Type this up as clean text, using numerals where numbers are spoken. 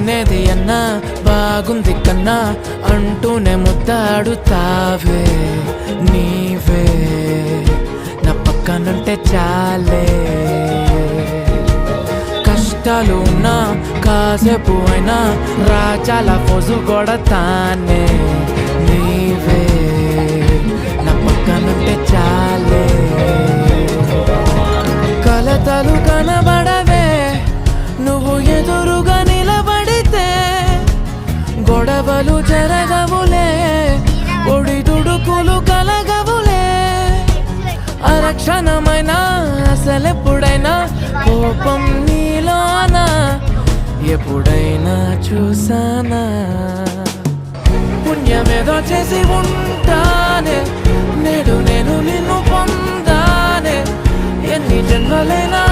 తినేది అన్నా బాగుంది కన్నా అంటూనే ముద్దాడుతావే నీవే నా పక్కనుంటే చాలే కష్టాలు ఉన్నా కాసేపు అయినా రాజాల ఫోజు కొడతానే నీవే నా పక్కనుంటే చాలే కలతలు కనబడవే నువ్వు ఎదురుగా నిలబడితే గొడవలు జరగవులే ఒడిదుడుకులు కలగవులే అరక్షణమైనా అసలెప్పుడైనా కోపం నీలోనా ఎప్పుడైనా చూసానా పుణ్యమేదో చేసి ఉంటానే నేడు నేను నిన్ను పొందానే ఎన్ని జన్మలైనా